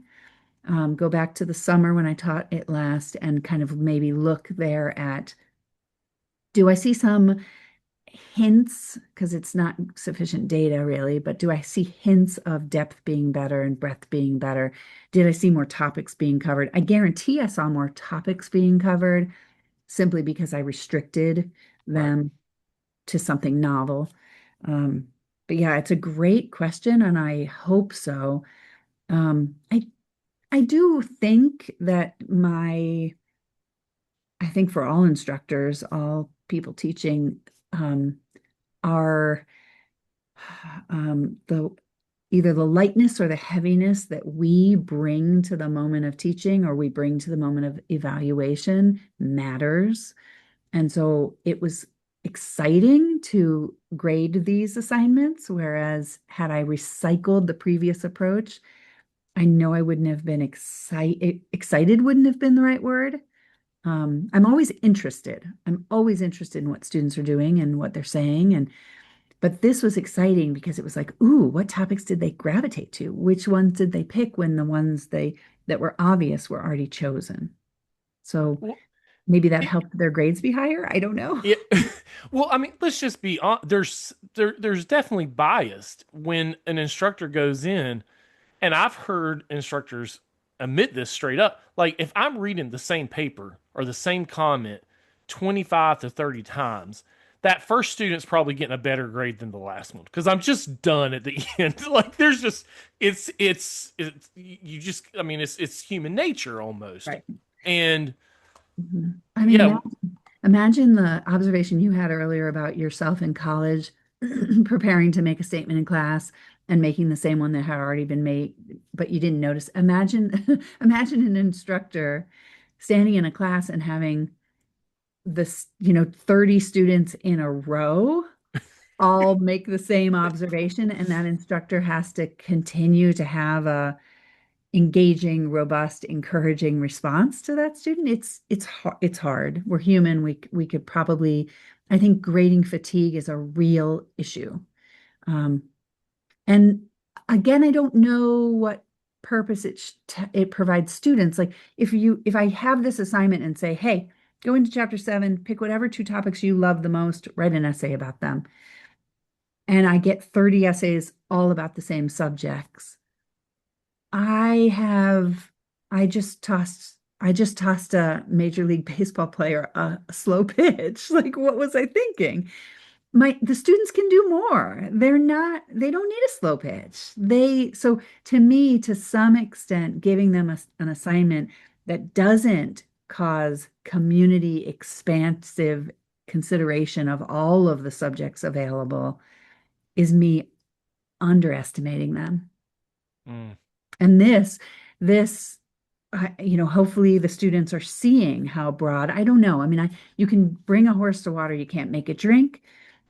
Speaker 2: Go back to the summer when I taught it last and kind of maybe look there at, do I see some hints, because it's not sufficient data really, but do I see hints of depth being better and breadth being better? Did I see more topics being covered? I guarantee I saw more topics being covered simply because I restricted
Speaker 1: Right.
Speaker 2: them to something novel. Um, but yeah, it's a great question, and I hope so. I do think that I think for all instructors, all people teaching, um, are the either the lightness or the heaviness that we bring to the moment of teaching or we bring to the moment of evaluation matters. And so it was exciting to grade these assignments, whereas had I recycled the previous approach, I know I wouldn't have been excited. Excited wouldn't have been the right word. I'm always interested. I'm always interested in what students are doing and what they're saying. And But this was exciting because it was like, ooh, what topics did they gravitate to? Which ones did they pick when the ones they that were obvious were already chosen? So
Speaker 1: Well,
Speaker 2: maybe that
Speaker 1: it,
Speaker 2: helped their grades be higher. I don't know.
Speaker 1: it, well, I mean, let's just be on. There's definitely biased when an instructor goes in, and I've heard instructors admit this straight up. Like if I'm reading the same paper or the same comment 25 to 30 times, that first student's probably getting a better grade than the last one because I'm just done at the end. Like there's just it's you just I mean it's human nature almost.
Speaker 2: Right.
Speaker 1: And
Speaker 2: Mhm. I mean,
Speaker 1: yeah,
Speaker 2: imagine the observation you had earlier about yourself in college, preparing to make a statement in class and making the same one that had already been made, but you didn't notice. Imagine, imagine an instructor standing in a class and having this, 30 students in a row all make the same observation, and that instructor has to continue to have a engaging, robust, encouraging response to that student. It's hard. We're human. We could probably, I think grading fatigue is a real issue. Um, and again, I don't know what purpose it provides students. Like if I have this assignment and say, hey, go into chapter 7, pick whatever two topics you love the most, write an essay about them. And I get 30 essays all about the same subjects. I have I just tossed a Major League Baseball player a slow pitch. Like what was I thinking? The students can do more. They don't need a slow pitch. So to me, to some extent, giving them an assignment that doesn't cause community expansive consideration of all of the subjects available is me underestimating them.
Speaker 1: mm,
Speaker 2: And this, hopefully the students are seeing how broad. I don't know. I mean, you can bring a horse to water, you can't make it drink.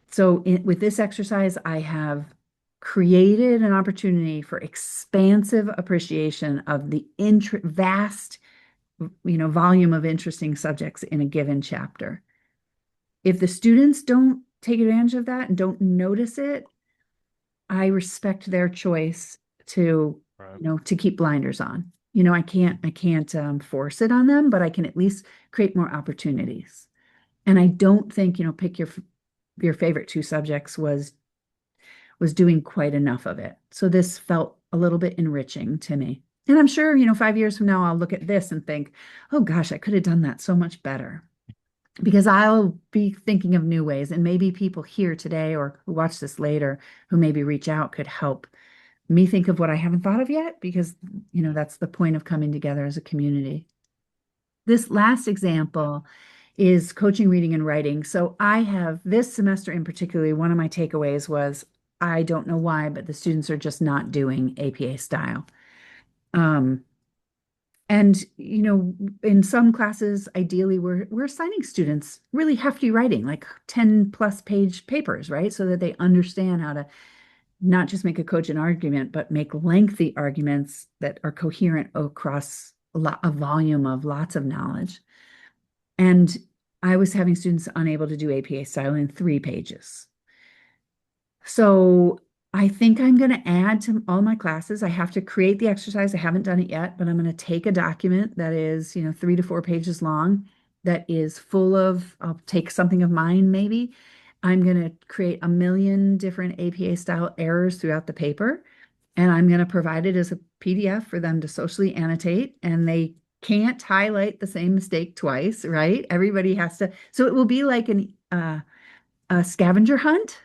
Speaker 2: So with this exercise, I have created an opportunity for expansive appreciation of the vast, volume of interesting subjects in a given chapter. If the students don't take advantage of that and don't notice it, I respect their choice to,
Speaker 1: right.
Speaker 2: to keep blinders on. I can't force it on them, but I can at least create more opportunities. And I don't think, pick your favorite two subjects was doing quite enough of it. So this felt a little bit enriching to me. And I'm sure, 5 years from now, I'll look at this and think, oh gosh, I could have done that so much better. Because I'll be thinking of new ways, and maybe people here today or who watch this later who maybe reach out could help me think of what I haven't thought of yet, because, that's the point of coming together as a community. This last example is coaching reading and writing. So I have this semester in particular, one of my takeaways was I don't know why, but the students are just not doing APA style. Um, and in some classes, ideally, we're assigning students really hefty writing, like 10 plus page papers, right? So that they understand how to not just make a cogent argument, but make lengthy arguments that are coherent across a volume of lots of knowledge. And I was having students unable to do APA style in 3 pages. So I think I'm going to add to all my classes. I have to create the exercise. I haven't done it yet, but I'm going to take a document that is, 3 to 4 pages long, that is full of, I'll take something of mine maybe. I'm going to create a million different APA style errors throughout the paper, and I'm going to provide it as a PDF for them to socially annotate, and they can't highlight the same mistake twice, right? Everybody has to. So it will be like a scavenger hunt,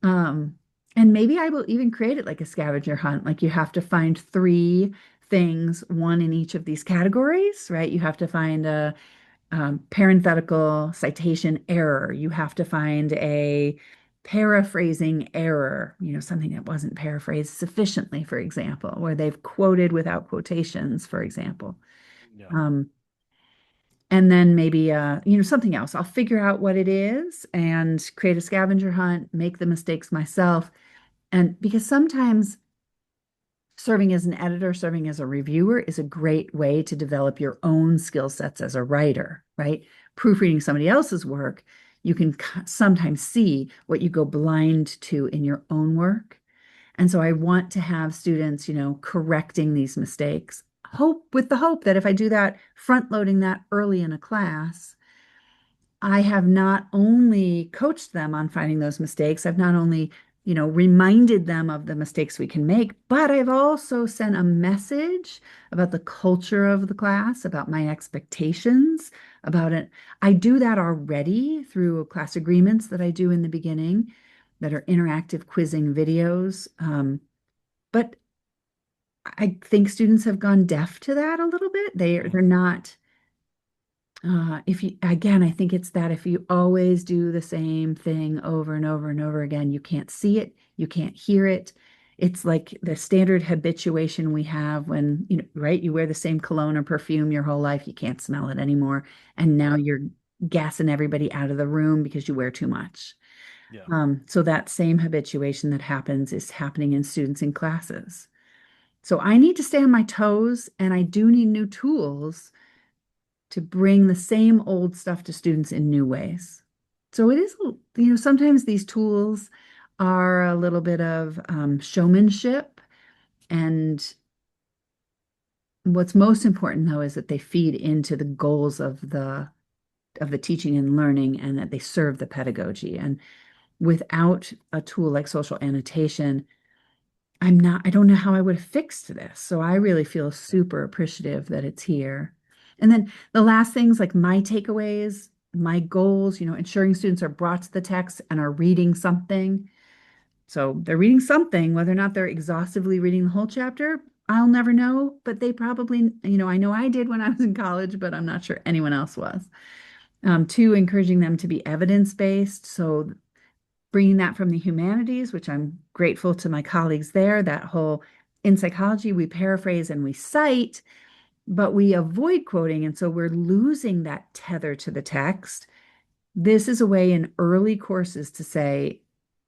Speaker 2: and maybe I will even create it like a scavenger hunt. Like you have to find 3 things, one in each of these categories, right? You have to find a parenthetical citation error. You have to find a paraphrasing error, something that wasn't paraphrased sufficiently, for example, where they've quoted without quotations, for example.
Speaker 1: Yeah.
Speaker 2: Um, and then maybe something else. I'll figure out what it is and create a scavenger hunt, make the mistakes myself. And because sometimes serving as an editor, serving as a reviewer is a great way to develop your own skill sets as a writer, right? Proofreading somebody else's work, you can sometimes see what you go blind to in your own work. And so I want to have students, correcting these mistakes. Hope with the hope that if I do that, front loading that early in a class, I have not only coached them on finding those mistakes, I've not only, reminded them of the mistakes we can make, but I've also sent a message about the culture of the class, about my expectations, about it. I do that already through class agreements that I do in the beginning that are interactive quizzing videos. But I think students have gone deaf to that a little bit. They're not if you, again, I think it's that if you always do the same thing over and over and over again, you can't see it, you can't hear it. It's like the standard habituation we have when, right, you wear the same cologne or perfume your whole life, you can't smell it anymore. And now
Speaker 1: Right.
Speaker 2: you're gassing everybody out of the room because you wear too much.
Speaker 1: Yeah.
Speaker 2: So that same habituation that happens is happening in students in classes. So I need to stay on my toes and I do need new tools to bring the same old stuff to students in new ways. So it is, sometimes these tools are a little bit of showmanship. And what's most important, though, is that they feed into the goals of the teaching and learning and that they serve the pedagogy. And without a tool like social annotation, I don't know how I would have fixed this. So I really feel
Speaker 1: Yeah.
Speaker 2: super appreciative that it's here. And then the last things like my takeaways, my goals, ensuring students are brought to the text and are reading something. So they're reading something, whether or not they're exhaustively reading the whole chapter, I'll never know, but they probably, I know I did when I was in college, but I'm not sure anyone else was. Two, encouraging them to be evidence-based. So bringing that from the humanities, which I'm grateful to my colleagues there, that whole in psychology, we paraphrase and we cite, but we avoid quoting. And so we're losing that tether to the text. This is a way in early courses to say,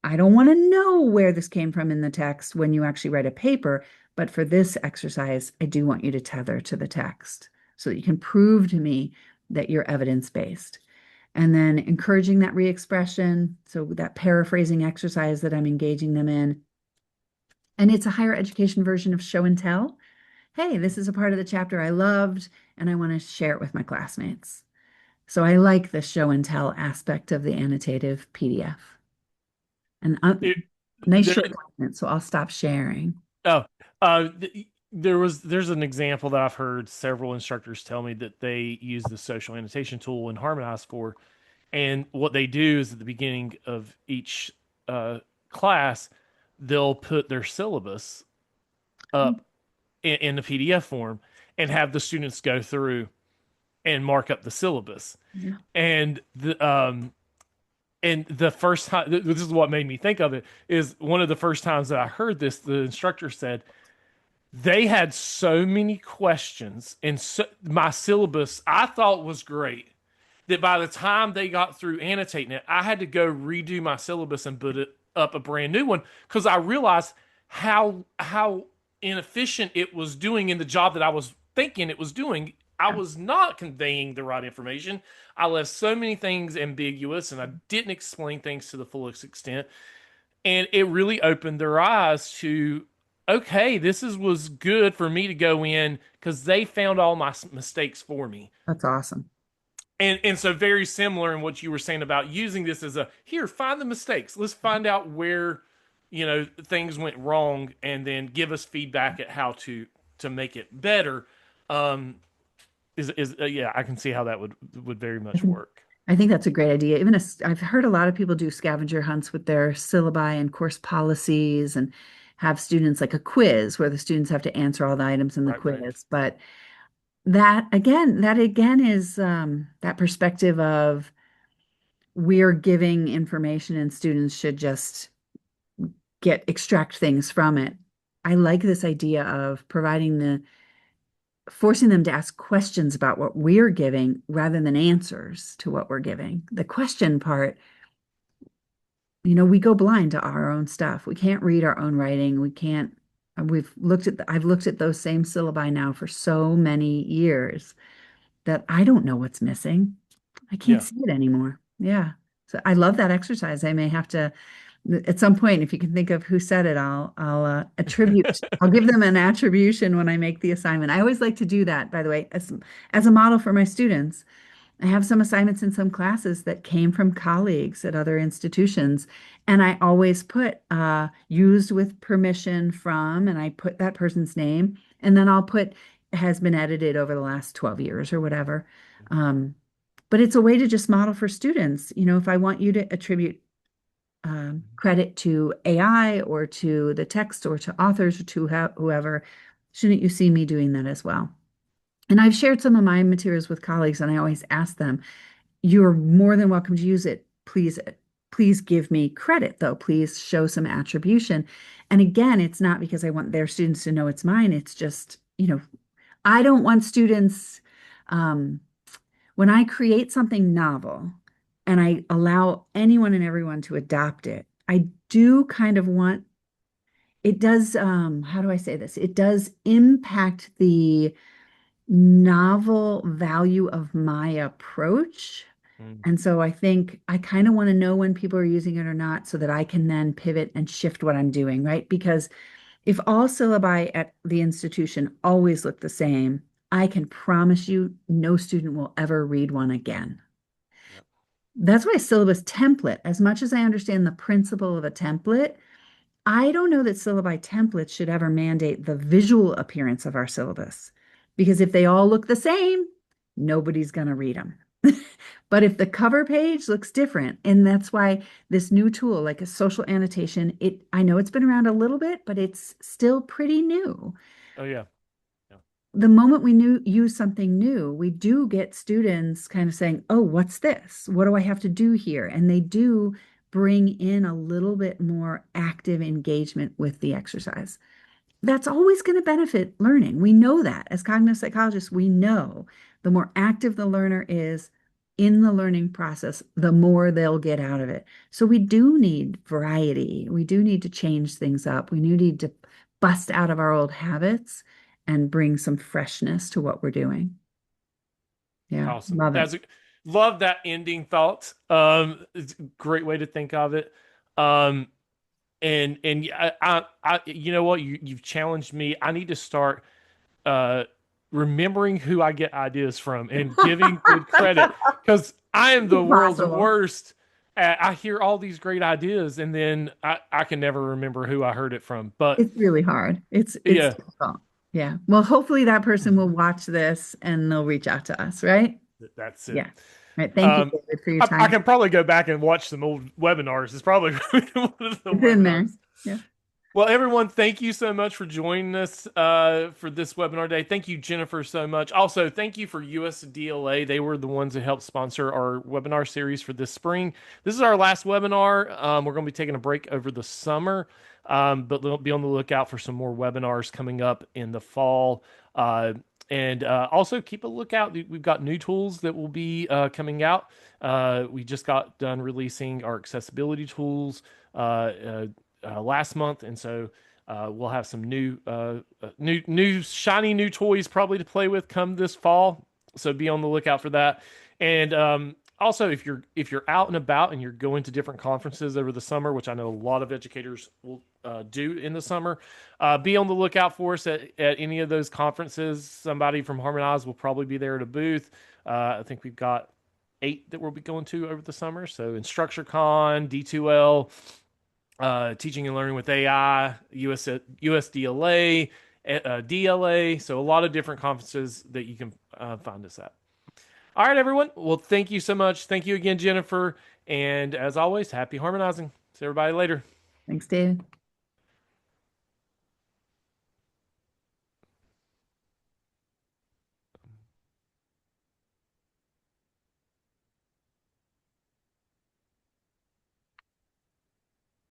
Speaker 2: I don't want to know where this came from in the text when you actually write a paper, but for this exercise, I do want you to tether to the text so that you can prove to me that you're evidence-based. And then encouraging that re-expression, so that paraphrasing exercise that I'm engaging them in. And it's a higher education version of show and tell. Hey, this is a part of the chapter I loved, and I want to share it with my classmates. So I like the show and tell aspect of the annotative PDF. And
Speaker 1: It,
Speaker 2: nice
Speaker 1: there,
Speaker 2: short document, so I'll stop sharing.
Speaker 1: oh, there's an example that I've heard several instructors tell me that they use the social annotation tool in Harmonize for, and what they do is at the beginning of each uh, class, they'll put their syllabus up in the PDF form and have the students go through and mark up the syllabus.
Speaker 2: Yeah,
Speaker 1: And the first time, this is what made me think of it, is one of the first times that I heard this, the instructor said they had so many questions, and so, my syllabus I thought was great, that by the time they got through annotating it, I had to go redo my syllabus and put it up a brand new one because I realized how inefficient it was doing in the job that I was thinking it was doing. I
Speaker 2: yeah.
Speaker 1: was not conveying the right information. I left so many things ambiguous and I didn't explain things to the fullest extent. And it really opened their eyes to, okay, was good for me to go in because they found all my mistakes for me.
Speaker 2: That's awesome.
Speaker 1: And so very similar in what you were saying about using this as a here, find the mistakes. Let's find out where things went wrong and then give us feedback at how to make it better. Um is Yeah, I can see how that would very
Speaker 2: I
Speaker 1: much
Speaker 2: think
Speaker 1: work.
Speaker 2: I think that's a great idea. I've heard a lot of people do scavenger hunts with their syllabi and course policies and have students like a quiz where the students have to answer all the items in the
Speaker 1: Right, right.
Speaker 2: quiz. But that again is that perspective of we're giving information and students should just extract things from it. I like this idea of forcing them to ask questions about what we're giving rather than answers to what we're giving. The question part, we go blind to our own stuff. We can't read our own writing. I've looked at those same syllabi now for so many years that I don't know what's missing. I can't
Speaker 1: Yeah.
Speaker 2: see it anymore. Yeah. So I love that exercise. I may have to at some point, if you can think of who said it, I'll give them an attribution when I make the assignment. I always like to do that, by the way, as a model for my students. I have some assignments in some classes that came from colleagues at other institutions, and I always put used with permission from, and I put that person's name, and then I'll put has been edited over the last 12 years or whatever. Um, but it's a way to just model for students. You know, if I want you to attribute credit to AI or to the text or to authors or to whoever, shouldn't you see me doing that as well? And I've shared some of my materials with colleagues, and I always ask them, you're more than welcome to use it. Please give me credit, though. Please show some attribution. And again, it's not because I want their students to know it's mine. It's just, I don't want students, um, when I create something novel and I allow anyone and everyone to adopt it, I do kind of want it does, how do I say this? It does impact the novel value of my approach.
Speaker 1: Mm.
Speaker 2: And so I think I kind of want to know when people are using it or not so that I can then pivot and shift what I'm doing, right? Because if all syllabi at the institution always look the same, I can promise you no student will ever read one again.
Speaker 1: Yep.
Speaker 2: That's why a syllabus template, as much as I understand the principle of a template, I don't know that syllabi templates should ever mandate the visual appearance of our syllabus because if they all look the same, nobody's going to read them. But if the cover page looks different, and that's why this new tool, like a social annotation, I know it's been around a little bit, but it's still pretty new.
Speaker 1: Oh yeah. Yeah.
Speaker 2: The moment we use something new, we do get students kind of saying, "Oh, what's this? What do I have to do here?" And they do bring in a little bit more active engagement with the exercise. That's always going to benefit learning. We know that as cognitive psychologists, we know the more active the learner is in the learning process, the more they'll get out of it. So we do need variety. We do need to change things up. We do need to bust out of our old habits and bring some freshness to what we're doing. Yeah,
Speaker 1: Awesome.
Speaker 2: love it.
Speaker 1: Love that ending thought. It's a great way to think of it. Um, and you know what? You've challenged me. I need to start uh remembering who I get ideas from and giving good credit because I am the
Speaker 2: It's
Speaker 1: world's
Speaker 2: possible.
Speaker 1: worst. I hear all these great ideas and then I can never remember who I heard it from. But
Speaker 2: It's really hard. It's
Speaker 1: yeah,
Speaker 2: difficult. Yeah. Well, hopefully that person will watch this and they'll reach out to us, right?
Speaker 1: that's it.
Speaker 2: Yeah. All right. Thank you,
Speaker 1: Um,
Speaker 2: David, for your
Speaker 1: I
Speaker 2: time.
Speaker 1: can probably go back and watch some old webinars. It's probably one of the
Speaker 2: It's in there.
Speaker 1: webinars.
Speaker 2: Yeah.
Speaker 1: Well, everyone, thank you so much for joining us for this webinar day. Thank you, Jennifer, so much. Also, thank you for USDLA. They were the ones that helped sponsor our webinar series for this spring. This is our last webinar. We're going to be taking a break over the summer, but be on the lookout for some more webinars coming up in the fall. And also keep a lookout. We've got new tools that will be coming out. We just got done releasing our accessibility tools. Last month, and so we'll have some new shiny new toys probably to play with come this fall. So be on the lookout for that. And also, if you're out and about and you're going to different conferences over the summer, which I know a lot of educators will do in the summer, be on the lookout for us at any of those conferences. Somebody from Harmonize will probably be there at a booth. I think we've got 8 that we'll be going to over the summer. So InstructureCon, D2L, teaching and learning with AI, USDLA, DLA. So a lot of different conferences that you can find us at. All right, everyone. Well, thank you so much. Thank you again, Jennifer. And as always, happy harmonizing. See everybody later.
Speaker 2: Thanks, David.